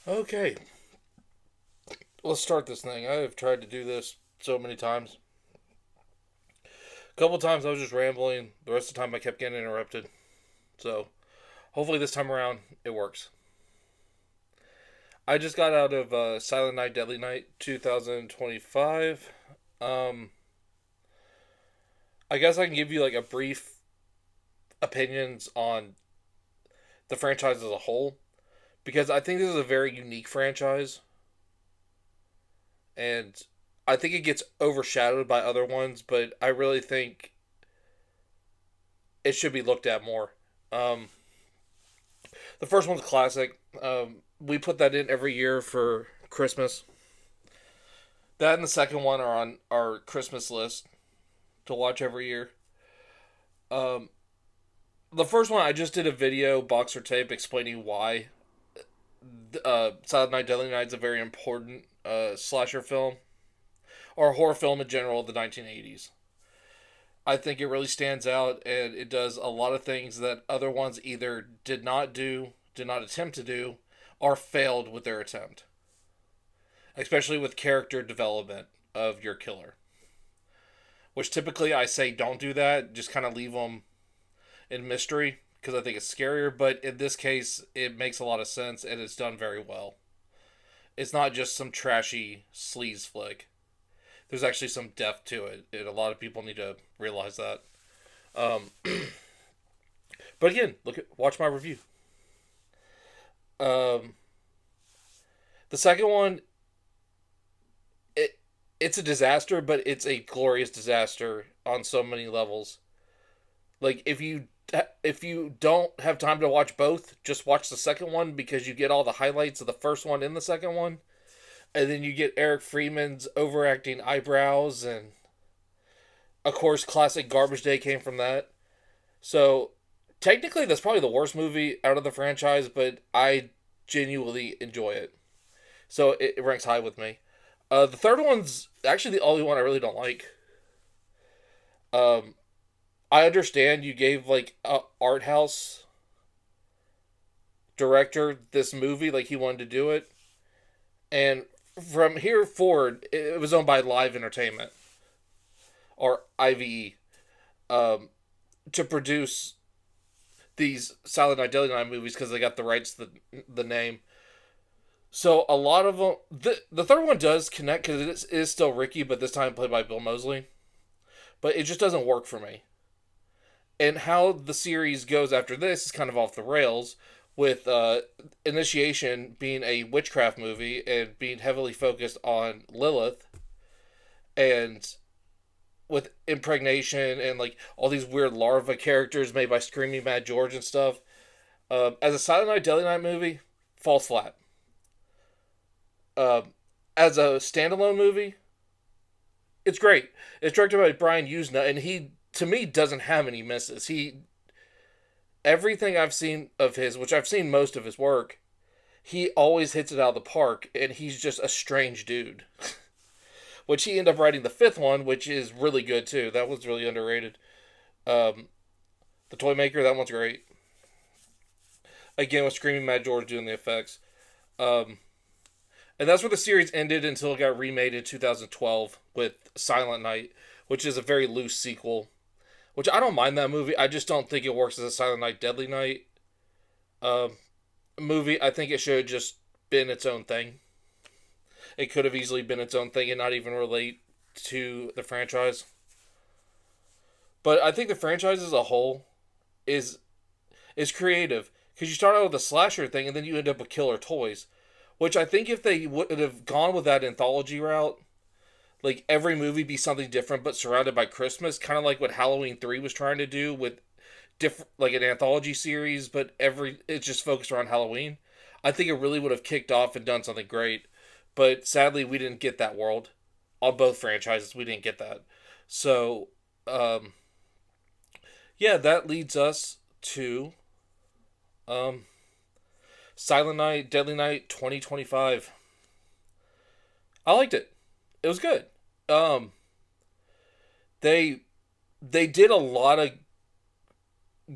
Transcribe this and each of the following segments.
Okay, let's start this thing. I have tried to do this so many times. A couple times I was just rambling. The rest of the time I kept getting interrupted. So hopefully this time around it works. I just got out of Silent Night, Deadly Night 2025. Um, I guess I can give you like a brief opinions on the franchise as a whole because I think this is a very unique franchise, and I think it gets overshadowed by other ones. But I really think it should be looked at more. Um, the first one's classic. We put that in every year for Christmas. That and the second one are on our Christmas list to watch every year. Um, the first one I just did a video boxer tape explaining why Silent Night Deadly Night is a very important slasher film or horror film in general of the 1980s. I think it really stands out and it does a lot of things that other ones either did not do, did not attempt to do, or failed with their attempt. Especially with character development of your killer. Which typically I say don't do that, just kind of leave them in mystery because I think it's scarier, but in this case, it makes a lot of sense and it's done very well. It's not just some trashy sleaze flick. There's actually some depth to it, and a lot of people need to realize that. Um, but again, watch my review. Um, the second one, it it's a disaster, but it's a glorious disaster on so many levels. Like if you don't have time to watch both, just watch the second one because you get all the highlights of the first one in the second one, and then you get Eric Freeman's overacting eyebrows, and of course, classic Garbage Day came from that. So technically, that's probably the worst movie out of the franchise, but I genuinely enjoy it. So it ranks high with me. The third one's actually the only one I really don't like. Um, I understand you gave like a art house director this movie, like he wanted to do it, and from here forward, it was owned by Live Entertainment or IVE um, to produce these Silent Night, Deadly Night movies because they got the rights to the name. So a lot of them, the third one does connect because it is still Ricky, but this time played by Bill Moseley. But it just doesn't work for me. And how the series goes after this is kind of off the rails, with Initiation being a witchcraft movie and being heavily focused on Lilith, and with impregnation and like all these weird larva characters made by Screaming Mad George and stuff. As a Silent Night, Deadly Night movie, falls flat. Um, as a standalone movie, it's great. It's directed by Brian Usna, and he, to me, doesn't have any misses. Everything I've seen of his, which I've seen most of his work, he always hits it out of the park, and he's just a strange dude. Which he ended up writing the fifth one, which is really good too. That was really underrated. Um, the Toy Maker, that one's great. Again, with Screaming Mad George doing the effects. Um, and that's where the series ended until it got remade in 2012 with Silent Night, which is a very loose sequel. Which I don't mind that movie. I just don't think it works as a Silent Night, Deadly Night um, movie. I think it should have just been its own thing. It could have easily been its own thing and not even relate to the franchise. But I think the franchise as a whole is is creative because you start out with a slasher thing and then you end up with killer toys, which I think if they would have gone with that anthology route, like every movie be something different but surrounded by Christmas, kind of like what Halloween 3 was trying to do with different like an anthology series, but every it's just focused around Halloween. I think it really would have kicked off and done something great. But sadly, we didn't get that world on both franchises. We didn't get that. So, um, yeah, that leads us to um, Silent Night, Deadly Night 2025. I liked it. It was good. Um, they they did a lot of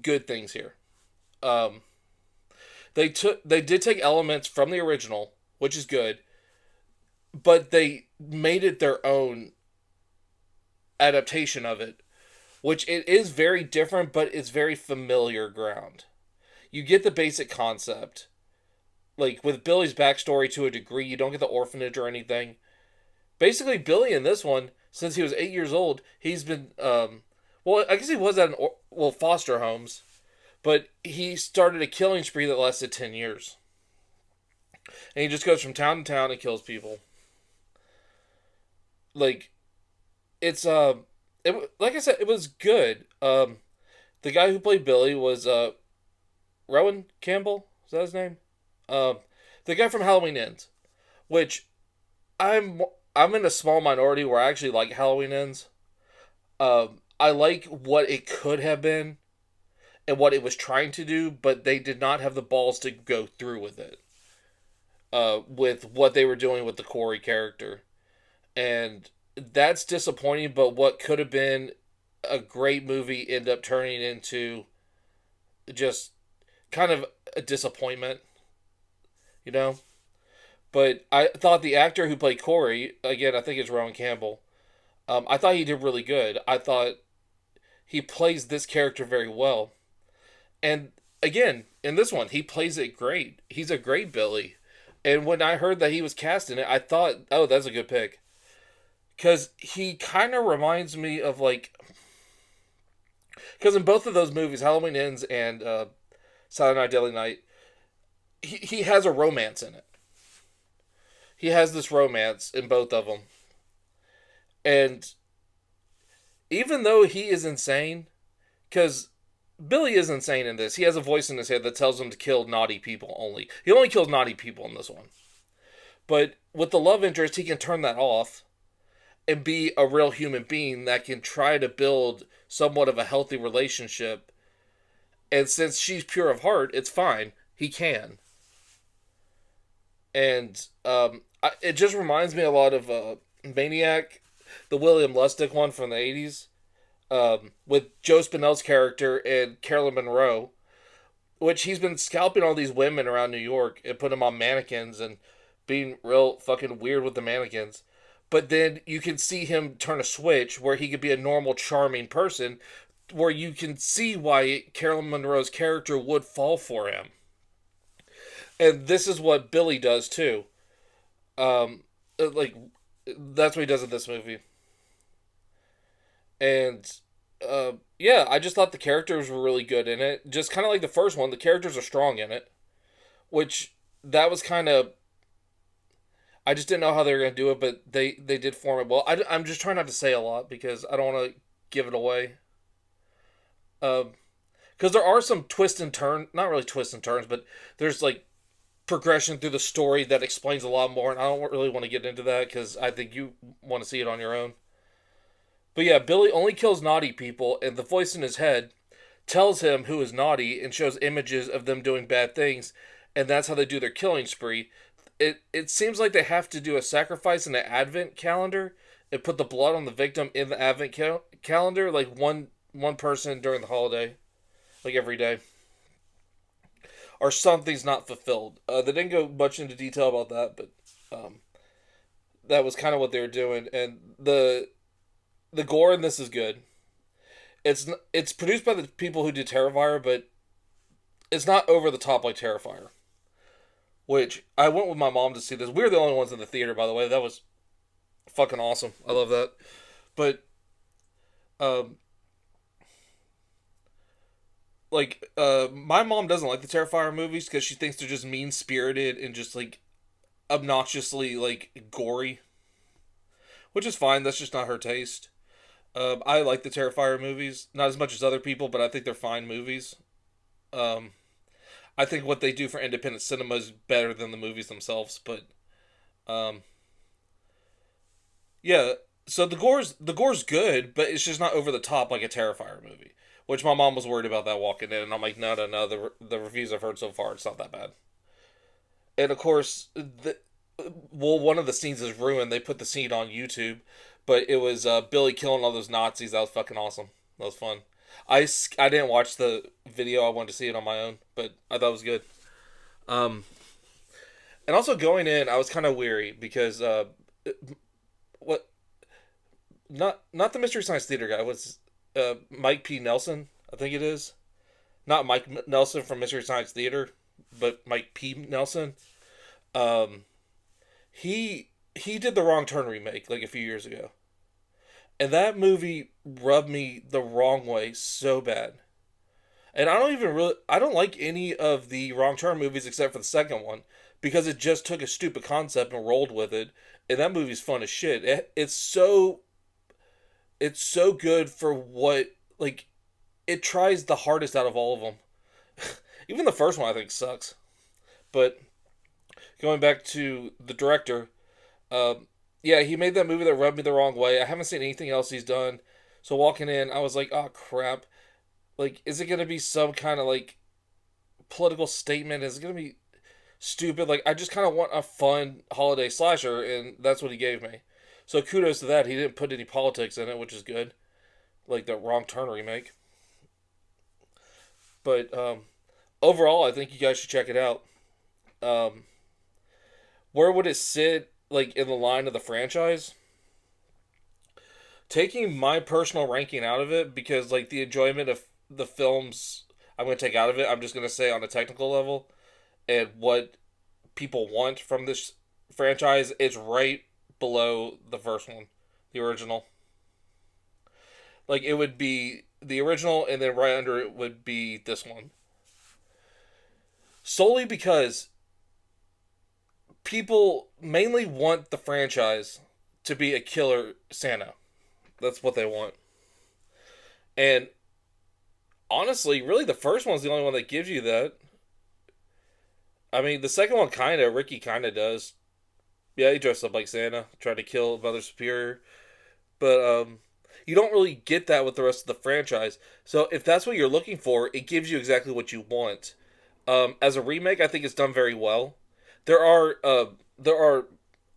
good things here. Um, they did take elements from the original which is good, but they made it their own adaptation of it, which it is very different, but it's very familiar ground. You get the basic concept. Like with Billy's backstory to a degree, you don't get the orphanage or anything. Basically, Billy in this one, since he was 8 years old, he's been well, I guess he was at foster homes, but he started a killing spree that lasted 10 years, and he just goes from town to town and kills people. Like it's like I said, it was good. The guy who played Billy was Rowan Campbell. Is that his name? Um, the guy from Halloween Ends, which I'm I'm in a small minority where I actually like Halloween Ends. I like what it could have been and what it was trying to do, but they did not have the balls to go through with it. With what they were doing with the Corey character, and that's disappointing. But what could have been a great movie ended up turning into just kind of a disappointment, you know. But I thought the actor who played Corey, again, I think it's Rowan Campbell. I thought he did really good. I thought he plays this character very well. And again, in this one, he plays it great. He's a great Billy. And when I heard that he was cast in it, I thought, oh, that's a good pick. Because he kind of reminds me of like. Because in both of those movies, Halloween Ends and Saturday Night Deadly Night, he has a romance in it. He has this romance in both of them. And even though he is insane, because Billy is insane in this. He has a voice in his head that tells him to kill naughty people only. He only kills naughty people in this one. But with the love interest, he can turn that off and be a real human being that can try to build somewhat of a healthy relationship. And since she's pure of heart, it's fine. He can. And it just reminds me a lot of Maniac, the William Lustig one from the 80s. With Joe Spinell's character and Carolyn Monroe, which he's been scalping all these women around New York and putting them on mannequins and being real fucking weird with the mannequins. But then you can see him turn a switch where he could be a normal, charming person, where you can see why Carolyn Monroe's character would fall for him. And this is what Billy does too. Like that's what he does in this movie. And yeah, I just thought the characters were really good in it. Just kind of like the first one, the characters are strong in it, which that was kind of. I just didn't know how they were gonna do it, but they did form it well. I'm just trying not to say a lot because I don't want to give it away. Because there are some twists and turns, not really twists and turns, but there's like progression through the story that explains a lot more, and I don't really want to get into that because I think you want to see it on your own. But yeah, Billy only kills naughty people, and the voice in his head tells him who is naughty and shows images of them doing bad things, and that's how they do their killing spree. It seems like they have to do a sacrifice in the Advent calendar and put the blood on the victim in the Advent calendar, like one person during the holiday, like every day, or something's not fulfilled. They didn't go much into detail about that, but that was kind of what they were doing, and the gore in this is good. It's produced by the people who did Terrifier, but it's not over the top like Terrifier. Which I went with my mom to see this. We were the only ones in the theater, by the way. That was fucking awesome. I love that. But my mom doesn't like the Terrifier movies because she thinks they're just mean spirited and just like obnoxiously like gory, which is fine. That's just not her taste. I like the Terrifier movies, not as much as other people, but I think they're fine movies. I think what they do for independent cinema is better than the movies themselves, but um, yeah. So the gore's good, but it's just not over the top like a Terrifier movie. Which my mom was worried about that walking in, and I'm like, no, no, no. The reviews I've heard so far, it's not that bad. And of course, one of the scenes is ruined. They put the scene on YouTube, but it was Billy killing all those Nazis. That was fucking awesome. That was fun. I didn't watch the video. I wanted to see it on my own, but I thought it was good. Um, And also going in, I was kind of weary because what not the Mystery Science Theater guy was Mike P. Nelson, I think it is. Not Mike Nelson from Mystery Science Theater, but Mike P. Nelson. Um, he did the Wrong Turn remake like a few years ago, and that movie rubbed me the wrong way so bad. And I don't like any of the Wrong Turn movies except for the second one because it just took a stupid concept and rolled with it. And that movie's fun as shit. It's so good for what like it tries the hardest out of all of them. Even the first one I think sucks. But going back to the director, yeah, he made that movie that rubbed me the wrong way. I haven't seen anything else he's done. So walking in, I was like, oh crap. Like, is it gonna be some kind of like political statement? Is it gonna be stupid? Like, I just kind of want a fun holiday slasher, and that's what he gave me. So kudos to that. He didn't put any politics in it, which is good. Like the Wrong Turn remake. But overall, I think you guys should check it out. Um, where would it sit, like in the line of the franchise? Taking my personal ranking out of it because like the enjoyment of the films I'm going to take out of it, I'm just going to say on a technical level and what people want from this franchise, it's right below the first one, the original. Like it would be the original, and then right under it would be this one. Solely because people mainly want the franchise to be a killer Santa. That's what they want. And honestly, really, the first one's the only one that gives you that. I mean, the second one kind of, Ricky kind of does. Yeah, he dressed up like Santa, tried to kill Mother Superior. But you don't really get that with the rest of the franchise. So if that's what you're looking for, it gives you exactly what you want. As a remake, I think it's done very well. There are there are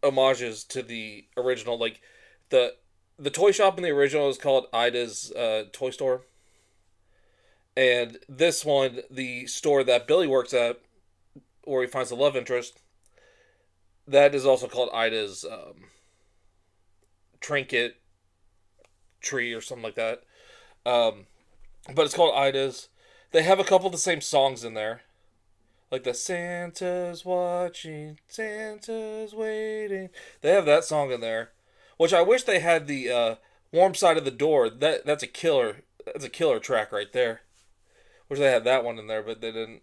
homages to the original, like the the toy shop in the original is called Ida's Toy Store, and this one, the store that Billy works at, where he finds the love interest, that is also called Ida's Trinket Tree or something like that. Um, but it's called Ida's. They have a couple of the same songs in there, like the Santa's watching, Santa's waiting. They have that song in there, which I wish they had the warm side of the door. That's a killer. That's a killer track right there. Wish they had that one in there, but they didn't.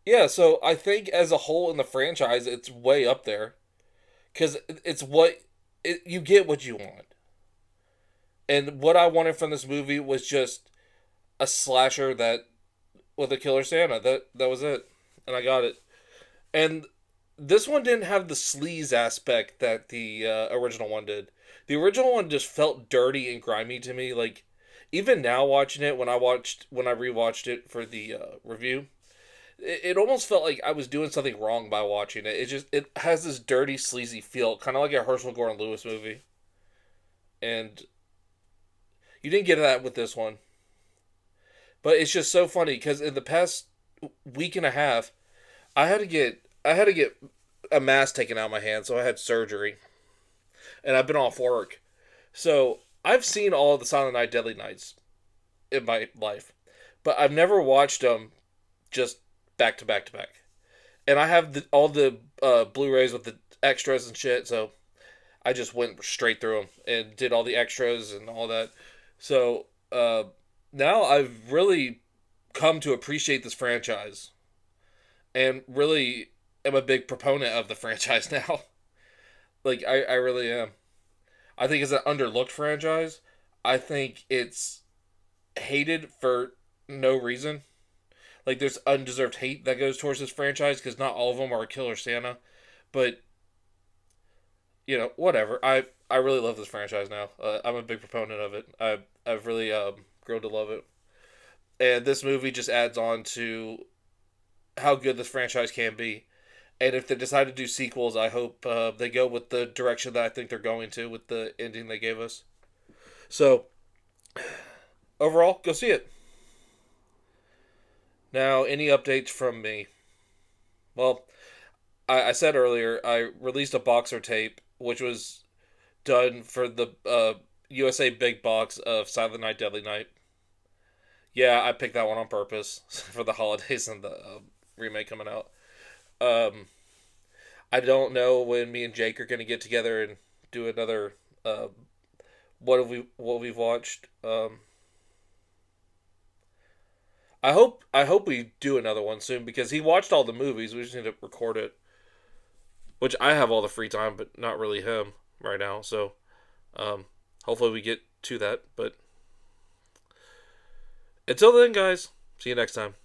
Yeah, so I think as a whole in the franchise, it's way up there because it's what you get what you want, and what I wanted from this movie was just a slasher that with a killer Santa. That was it, and I got it. And this one didn't have the sleaze aspect that the original one did. The original one just felt dirty and grimy to me. Like even now watching it, when I rewatched it for the review, it almost felt like I was doing something wrong by watching it. It has this dirty, sleazy feel, kind of like a Herschel Gordon Lewis movie, and you didn't get that with this one. But it's just so funny because in the past week and a half, I had to get a mass taken out of my hand, so I had surgery, and I've been off work. So I've seen all of the Silent Night, Deadly Nights in my life, but I've never watched them just back to back to back. And I have all the Blu-rays with the extras and shit, so I just went straight through them and did all the extras and all that. So now I've really come to appreciate this franchise and really am a big proponent of the franchise now. Like I really am. I think it's an underlooked franchise. I think it's hated for no reason. Like there's undeserved hate that goes towards this franchise because not all of them are Killer Santa, but whatever. I really love this franchise now. I'm a big proponent of it. I've really grown to love it, and this movie just adds on to how good this franchise can be. And if they decide to do sequels, I hope they go with the direction that I think they're going to with the ending they gave us. So overall, go see it. Now, any updates from me? Well, I said earlier I released a boxer tape, which was done for the USA Big Box of Silent Night, Deadly Night. Yeah, I picked that one on purpose for the holidays and the remake coming out. Um, I don't know when me and Jake are going to get together and do another. What we've watched. I hope we do another one soon because he watched all the movies. We just need to record it, which I have all the free time, but not really him right now. So um, hopefully we get to that. But until then, guys, see you next time.